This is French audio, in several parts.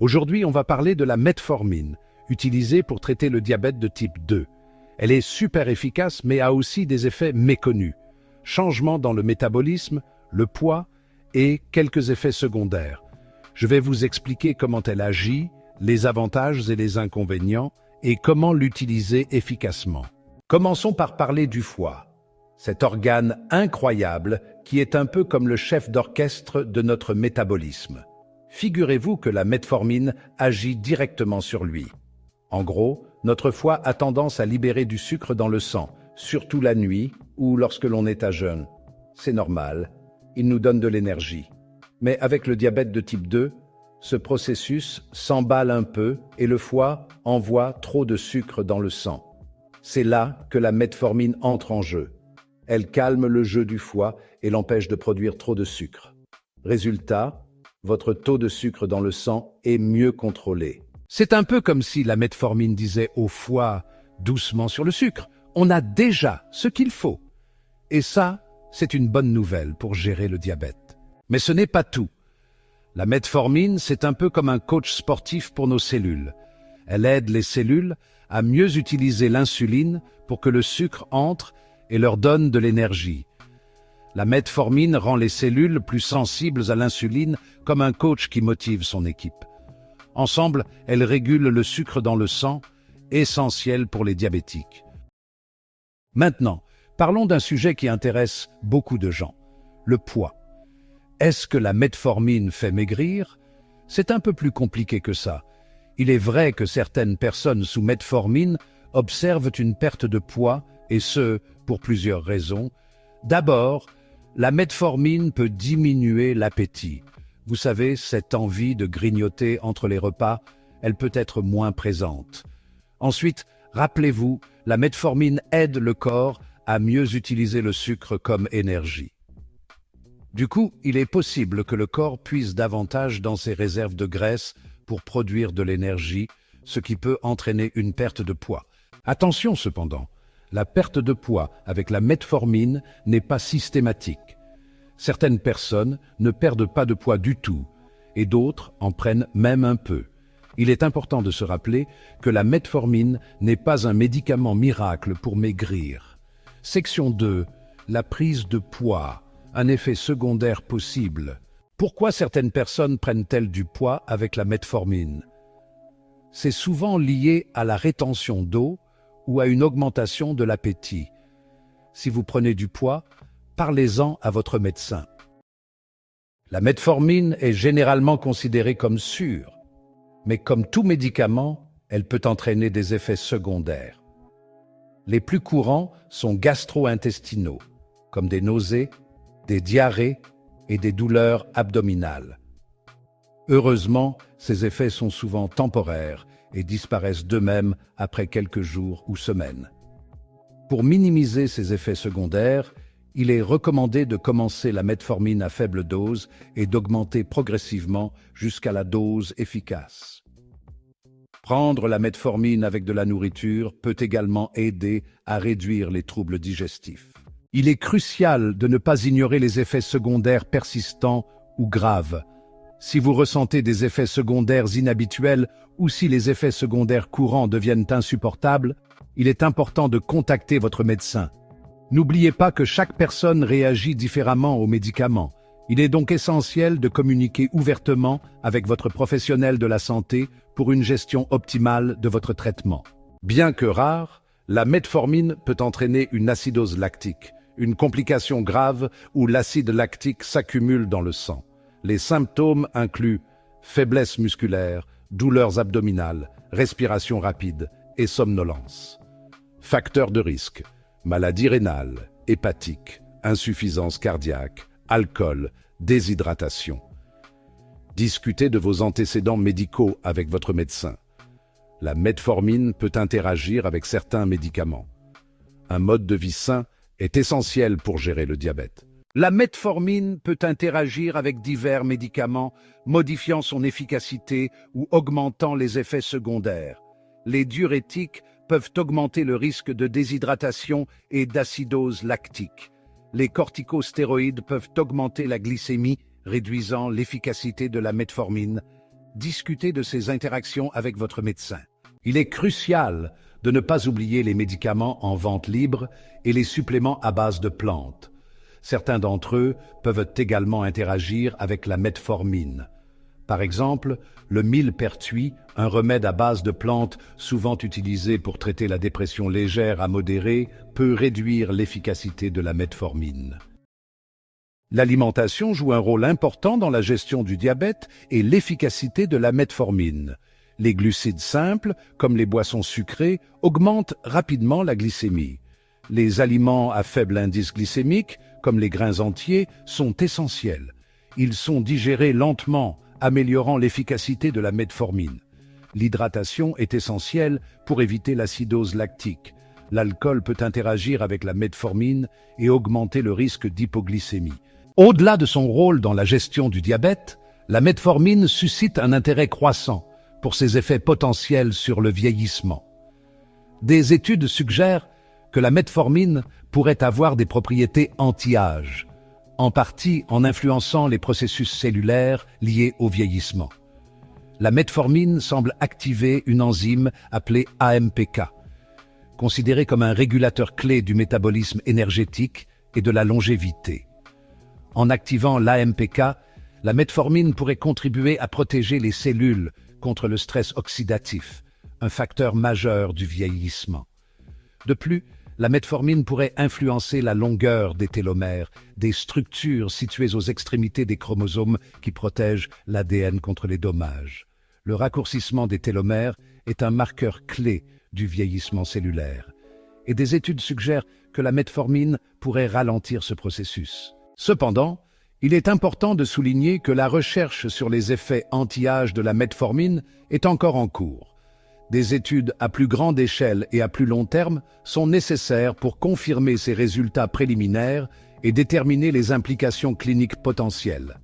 Aujourd'hui, on va parler de la metformine, utilisée pour traiter le diabète de type 2. Elle est super efficace, mais a aussi des effets méconnus. Changements dans le métabolisme, le poids et quelques effets secondaires. Je vais vous expliquer comment elle agit, les avantages et les inconvénients, et comment l'utiliser efficacement. Commençons par parler du foie, cet organe incroyable qui est un peu comme le chef d'orchestre de notre métabolisme. Figurez-vous que la metformine agit directement sur lui. En gros, notre foie a tendance à libérer du sucre dans le sang, surtout la nuit ou lorsque l'on est à jeûne. C'est normal, il nous donne de l'énergie. Mais avec le diabète de type 2, ce processus s'emballe un peu et le foie envoie trop de sucre dans le sang. C'est là que la metformine entre en jeu. Elle calme le jeu du foie et l'empêche de produire trop de sucre. Résultat, votre taux de sucre dans le sang est mieux contrôlé. C'est un peu comme si la metformine disait au foie doucement sur le sucre. On a déjà ce qu'il faut. Et ça, c'est une bonne nouvelle pour gérer le diabète. Mais ce n'est pas tout. La metformine, c'est un peu comme un coach sportif pour nos cellules. Elle aide les cellules à mieux utiliser l'insuline pour que le sucre entre et leur donne de l'énergie. La metformine rend les cellules plus sensibles à l'insuline comme un coach qui motive son équipe. Ensemble, elles régulent le sucre dans le sang, essentiel pour les diabétiques. Maintenant, parlons d'un sujet qui intéresse beaucoup de gens, le poids. Est-ce que la metformine fait maigrir? C'est un peu plus compliqué que ça. Il est vrai que certaines personnes sous metformine observent une perte de poids, et ce, pour plusieurs raisons. D'abord, la metformine peut diminuer l'appétit. Vous savez, cette envie de grignoter entre les repas, elle peut être moins présente. Ensuite, rappelez-vous, la metformine aide le corps à mieux utiliser le sucre comme énergie. Du coup, il est possible que le corps puise davantage dans ses réserves de graisse pour produire de l'énergie, ce qui peut entraîner une perte de poids. Attention cependant, la perte de poids avec la metformine n'est pas systématique. Certaines personnes ne perdent pas de poids du tout, et d'autres en prennent même un peu. Il est important de se rappeler que la metformine n'est pas un médicament miracle pour maigrir. Section 2. La prise de poids, un effet secondaire possible. Pourquoi certaines personnes prennent-elles du poids avec la metformine? C'est souvent lié à la rétention d'eau ou à une augmentation de l'appétit. Si vous prenez du poids, parlez-en à votre médecin. La metformine est généralement considérée comme sûre, mais comme tout médicament, elle peut entraîner des effets secondaires. Les plus courants sont gastro-intestinaux, comme des nausées, des diarrhées et des douleurs abdominales. Heureusement, ces effets sont souvent temporaires et disparaissent d'eux-mêmes après quelques jours ou semaines. Pour minimiser ces effets secondaires, il est recommandé de commencer la metformine à faible dose et d'augmenter progressivement jusqu'à la dose efficace. Prendre la metformine avec de la nourriture peut également aider à réduire les troubles digestifs. Il est crucial de ne pas ignorer les effets secondaires persistants ou graves. Si vous ressentez des effets secondaires inhabituels ou si les effets secondaires courants deviennent insupportables, il est important de contacter votre médecin. N'oubliez pas que chaque personne réagit différemment aux médicaments. Il est donc essentiel de communiquer ouvertement avec votre professionnel de la santé pour une gestion optimale de votre traitement. Bien que rare, la metformine peut entraîner une acidose lactique, une complication grave où l'acide lactique s'accumule dans le sang. Les symptômes incluent faiblesse musculaire, douleurs abdominales, respiration rapide et somnolence. Facteurs de risque: maladie rénale, hépatique, insuffisance cardiaque, alcool, déshydratation. Discutez de vos antécédents médicaux avec votre médecin. La metformine peut interagir avec certains médicaments. Un mode de vie sain est essentiel pour gérer le diabète. La metformine peut interagir avec divers médicaments, modifiant son efficacité ou augmentant les effets secondaires. Les diurétiques peuvent augmenter le risque de déshydratation et d'acidose lactique. Les corticostéroïdes peuvent augmenter la glycémie, réduisant l'efficacité de la metformine. discutez de ces interactions avec votre médecin. Il est crucial de ne pas oublier les médicaments en vente libre et les suppléments à base de plantes. Certains d'entre eux peuvent également interagir avec la metformine. Par exemple, le millepertuis, un remède à base de plantes souvent utilisé pour traiter la dépression légère à modérée, peut réduire l'efficacité de la metformine. L'alimentation joue un rôle important dans la gestion du diabète et l'efficacité de la metformine. Les glucides simples, comme les boissons sucrées, augmentent rapidement la glycémie. Les aliments à faible indice glycémique, comme les grains entiers, sont essentiels. Ils sont digérés lentement, améliorant l'efficacité de la metformine. L'hydratation est essentielle pour éviter l'acidose lactique. L'alcool peut interagir avec la metformine et augmenter le risque d'hypoglycémie. Au-delà de son rôle dans la gestion du diabète, la metformine suscite un intérêt croissant pour ses effets potentiels sur le vieillissement. Des études suggèrent que la metformine pourrait avoir des propriétés anti-âge, en partie en influençant les processus cellulaires liés au vieillissement. La metformine semble activer une enzyme appelée AMPK, considérée comme un régulateur clé du métabolisme énergétique et de la longévité. En activant l'AMPK, la metformine pourrait contribuer à protéger les cellules contre le stress oxydatif, un facteur majeur du vieillissement. De plus, la metformine pourrait influencer la longueur des télomères, des structures situées aux extrémités des chromosomes qui protègent l'ADN contre les dommages. Le raccourcissement des télomères est un marqueur clé du vieillissement cellulaire, et des études suggèrent que la metformine pourrait ralentir ce processus. Cependant, il est important de souligner que la recherche sur les effets anti-âge de la metformine est encore en cours. Des études à plus grande échelle et à plus long terme sont nécessaires pour confirmer ces résultats préliminaires et déterminer les implications cliniques potentielles.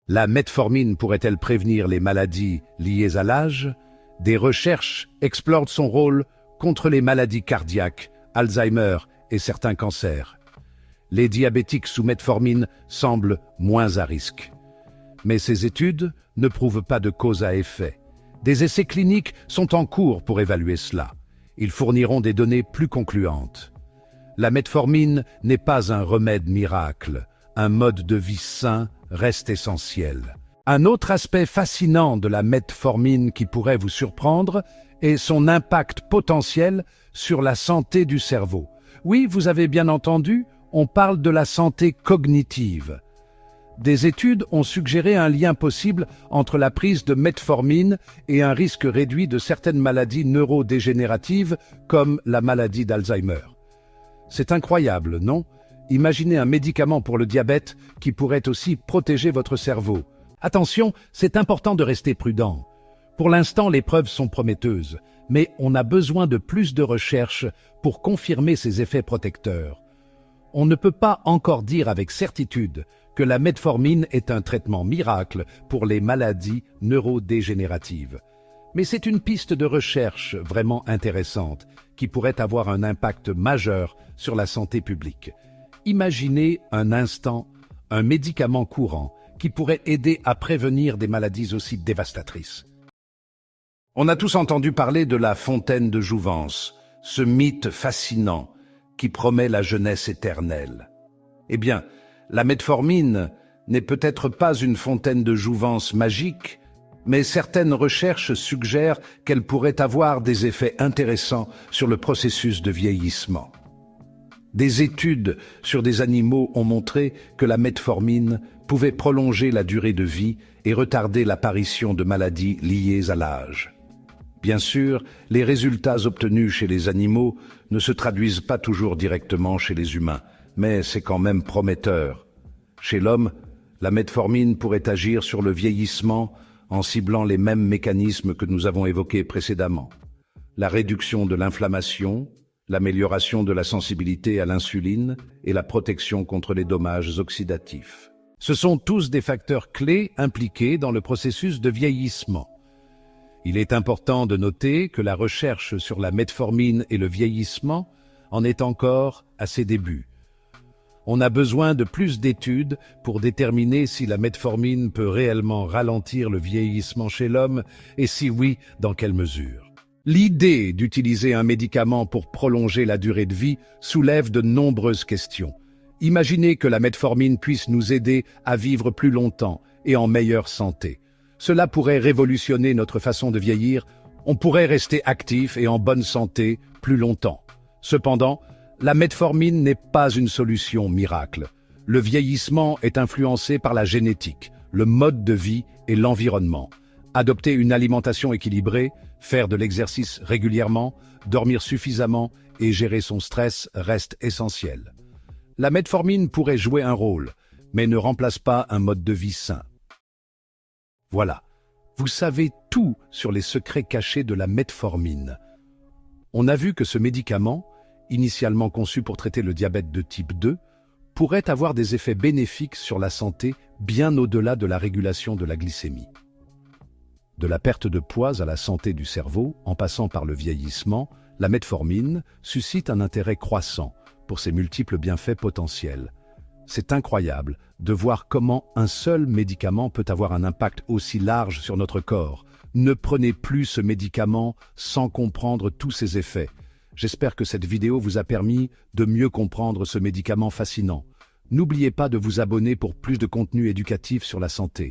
La metformine pourrait-elle prévenir les maladies liées à l'âge? Des recherches explorent son rôle contre les maladies cardiaques, Alzheimer et certains cancers. Les diabétiques sous metformine semblent moins à risque. Mais ces études ne prouvent pas de cause à effet. Des essais cliniques sont en cours pour évaluer cela. Ils fourniront des données plus concluantes. La metformine n'est pas un remède miracle. Un mode de vie sain reste essentiel. Un autre aspect fascinant de la metformine qui pourrait vous surprendre est son impact potentiel sur la santé du cerveau. Oui, vous avez bien entendu, on parle de la santé cognitive. Des études ont suggéré un lien possible entre la prise de metformine et un risque réduit de certaines maladies neurodégénératives comme la maladie d'Alzheimer. C'est incroyable, non? Imaginez un médicament pour le diabète qui pourrait aussi protéger votre cerveau. Attention, c'est important de rester prudent. Pour l'instant, les preuves sont prometteuses, mais on a besoin de plus de recherches pour confirmer ces effets protecteurs. On ne peut pas encore dire avec certitude que la metformine est un traitement miracle pour les maladies neurodégénératives. Mais c'est une piste de recherche vraiment intéressante qui pourrait avoir un impact majeur sur la santé publique. Imaginez un instant un médicament courant qui pourrait aider à prévenir des maladies aussi dévastatrices. On a tous entendu parler de la fontaine de jouvence, ce mythe fascinant qui promet la jeunesse éternelle. Eh bien, la metformine n'est peut-être pas une fontaine de jouvence magique, mais certaines recherches suggèrent qu'elle pourrait avoir des effets intéressants sur le processus de vieillissement. Des études sur des animaux ont montré que la metformine pouvait prolonger la durée de vie et retarder l'apparition de maladies liées à l'âge. Bien sûr, les résultats obtenus chez les animaux ne se traduisent pas toujours directement chez les humains, mais c'est quand même prometteur. Chez l'homme, la metformine pourrait agir sur le vieillissement en ciblant les mêmes mécanismes que nous avons évoqués précédemment. La réduction de l'inflammation, l'amélioration de la sensibilité à l'insuline et la protection contre les dommages oxydatifs. Ce sont tous des facteurs clés impliqués dans le processus de vieillissement. Il est important de noter que la recherche sur la metformine et le vieillissement en est encore à ses débuts. On a besoin de plus d'études pour déterminer si la metformine peut réellement ralentir le vieillissement chez l'homme et si oui, dans quelle mesure. L'idée d'utiliser un médicament pour prolonger la durée de vie soulève de nombreuses questions. Imaginez que la metformine puisse nous aider à vivre plus longtemps et en meilleure santé. Cela pourrait révolutionner notre façon de vieillir. On pourrait rester actif et en bonne santé plus longtemps. Cependant, la metformine n'est pas une solution miracle. Le vieillissement est influencé par la génétique, le mode de vie et l'environnement. Adopter une alimentation équilibrée, faire de l'exercice régulièrement, dormir suffisamment et gérer son stress reste essentiel. La metformine pourrait jouer un rôle, mais ne remplace pas un mode de vie sain. Voilà, vous savez tout sur les secrets cachés de la metformine. On a vu que ce médicament, initialement conçu pour traiter le diabète de type 2, pourrait avoir des effets bénéfiques sur la santé bien au-delà de la régulation de la glycémie. De la perte de poids à la santé du cerveau, en passant par le vieillissement, la metformine suscite un intérêt croissant pour ses multiples bienfaits potentiels. C'est incroyable de voir comment un seul médicament peut avoir un impact aussi large sur notre corps. Ne prenez plus ce médicament sans comprendre tous ses effets. J'espère que cette vidéo vous a permis de mieux comprendre ce médicament fascinant. N'oubliez pas de vous abonner pour plus de contenu éducatif sur la santé.